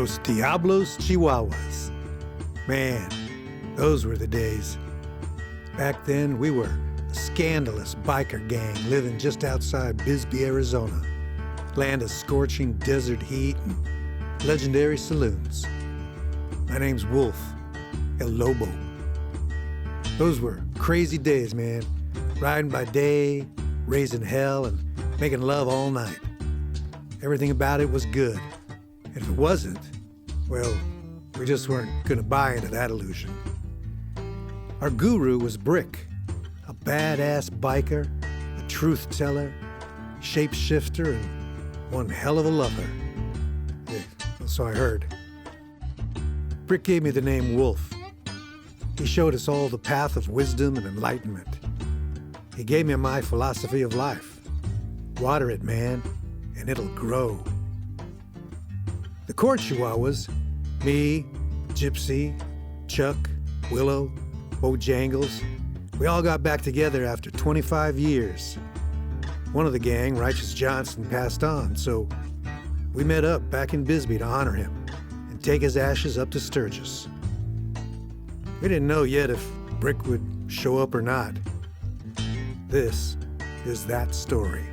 Los Diablos Chihuahuas. Man, those were the days. Back then, we were a scandalous biker gang living just outside Bisbee, Arizona. Land of scorching desert heat and legendary saloons. My name's Wolf, El Lobo. Those were crazy days, man. Riding by day, raising hell, and making love all night. Everything about it was good. And if it wasn't, well, we just weren't gonna buy into that illusion. Our guru was Brick, a badass biker, a truth teller, shapeshifter, and one hell of a lover. Yeah, so I heard. Brick gave me the name Wolf. He showed us all the path of wisdom and enlightenment. He gave me my philosophy of life. Water it, man, and it'll grow. The core Chihuahuas, me, Gypsy, Chuck, Willow, Bojangles, we all got back together after 25 years. One of the gang, Righteous Johnson, passed on, so we met up back in Bisbee to honor him and take his ashes up to Sturgis. We didn't know yet if Brick would show up or not. This is that story.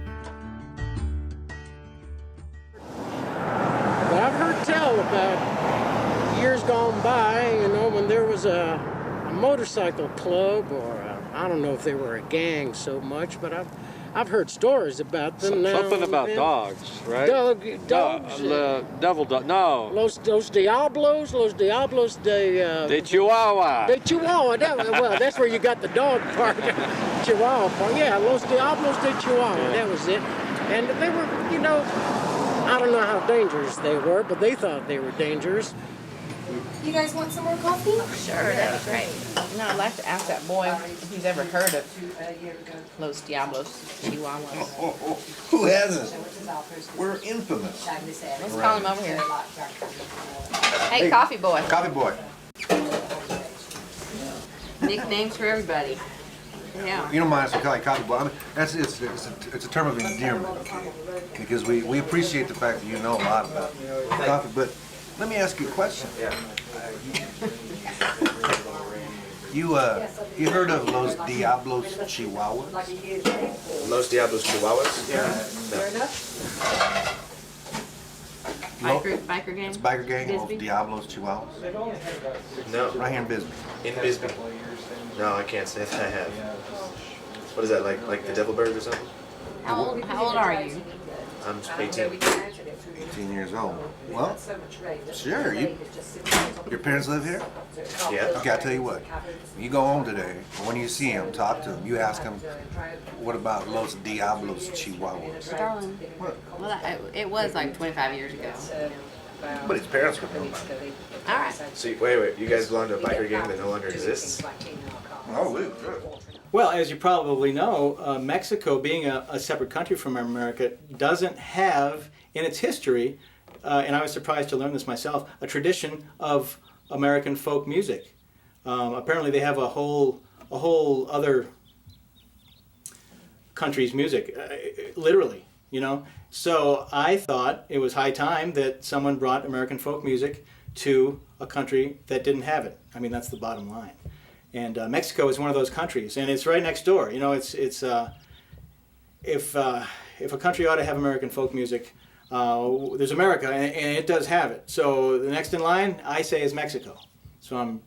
I've heard tell about years gone by, you know, when there was a motorcycle club, or I don't know if they were a gang so much, but I've heard stories about them. Something about dogs, right? Dogs. Devil dog. No. Los Diablos de Chihuahua. De Chihuahua. Well, that's where you got the dog part, Chihuahua part. Yeah, Los Diablos de Chihuahua. Yeah. That was it. And they were, you know, I don't know how dangerous they were, but they thought they were dangerous. You guys want some more coffee? Sure, that'd be great. No, I'd like to ask that boy if he's ever heard of Los Diablos Chihuahuas. Oh, who hasn't? We're infamous. Let's call him over here. Hey, coffee boy. Coffee boy. Nicknames for everybody. Yeah. You don't mind if I call you coffee boy. I mean, it's a term of endearment, because we appreciate the fact that you know a lot about coffee. But let me ask you a question. You heard of Los Diablos Chihuahuas? Los Diablos Chihuahuas? Yeah. Biker gang? It's a biker gang, Bisbee? Los Diablos Chihuahuas. No. Right here in Bisbee. In Bisbee? No, I can't say that I have. What is that, like the Devil Bird or something? How old are you? I'm 18. 18 years old. Well, sure. Your parents live here? Yeah. Okay, I'll tell you what. When you go home today, or when you see them, talk to them, you ask them, what about Los Diablos Chihuahuas? Darling. What? Well, it was like 25 years ago. But his parents would know about it. All right. So, wait. You guys belong to a biker gang that no longer exists? Oh, good. Well, as you probably know, Mexico, being a separate country from America, doesn't have in its history, and I was surprised to learn this myself, a tradition of American folk music. Apparently, they have a whole other country's music, literally, you know. So I thought it was high time that someone brought American folk music to a country that didn't have it. I mean, that's the bottom line. And Mexico is one of those countries, and it's right next door. You know, if a country ought to have American folk music, there's America, and it does have it. So the next in line, I say, is Mexico. So I'm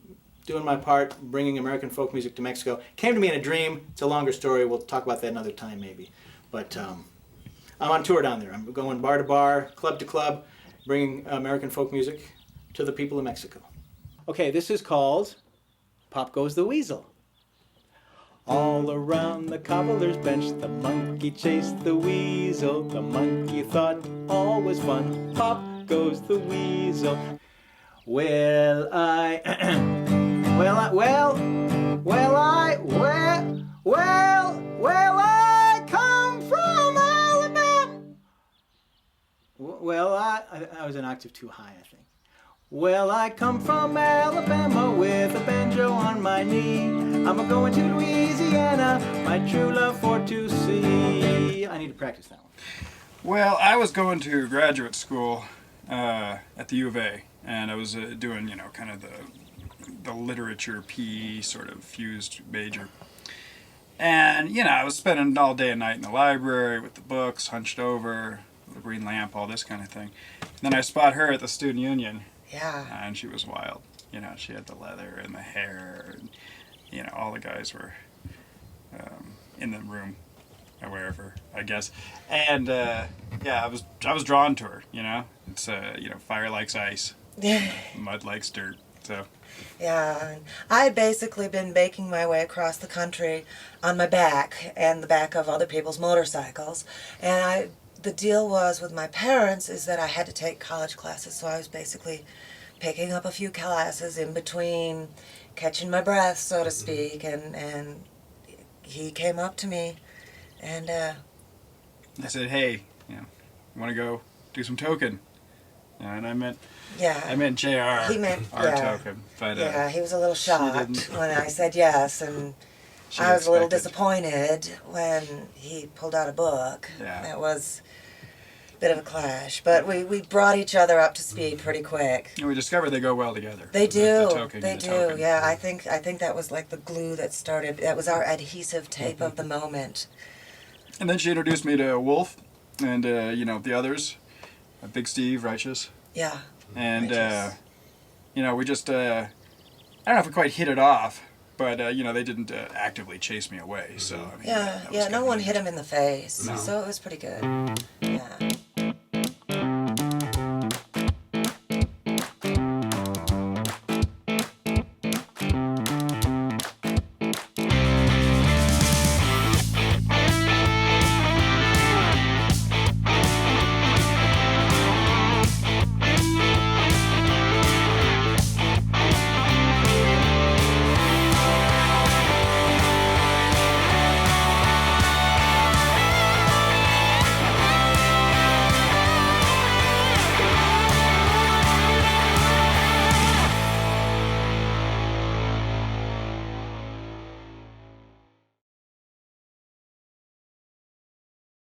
doing my part, bringing American folk music to Mexico. Came to me in a dream. It's a longer story. We'll talk about that another time, maybe. But I'm on tour down there. I'm going bar to bar, club to club, bringing American folk music to the people of Mexico. Okay, this is called Pop Goes the Weasel. All around the cobbler's bench, the monkey chased the weasel. The monkey thought all was fun. Pop goes the weasel. Well, I come from Alabama. Well, I was an octave too high, I think. Well, I come from Alabama with a banjo on my knee. I'm a-going to Louisiana, my true love for to see. I need to practice that one. Well, I was going to graduate school at the U of A, and I was doing, you know, kind of the literature PE sort of fused major. And, you know, I was spending all day and night in the library with the books, hunched over, the green lamp, all this kind of thing. And then I spot her at the student union. Yeah. And she was wild. You know, she had the leather and the hair, and, you know, all the guys were in the room, or wherever, I guess. And, yeah, I was drawn to her, you know. It's, you know, fire likes ice, mud likes dirt, so. Yeah, I had basically been baking my way across the country on my back and the back of other people's motorcycles. And the deal was with my parents is that I had to take college classes, so I was basically picking up a few classes in between, catching my breath, so to speak, and he came up to me, and I said, hey, you know, you want to go do some token? And I meant JR, he meant, our token. But, yeah, he was a little shocked when I said yes, and I was a little disappointed when he pulled out a book. Yeah. That was a bit of a clash, but we brought each other up to speed pretty quick. And we discovered they go well together. They do. The token, they the do. token. Yeah, I think that was like the glue that started. That was our adhesive tape of the moment. And then she introduced me to Wolf and, you know, the others. Big Steve, Righteous. Yeah. And, Righteous. you know, we just, I don't know if we quite hit it off, but, you know, they didn't actively chase me away, so. I mean, Yeah, that was no kinda one neat. hit him in the face, No. so it was pretty good. Yeah.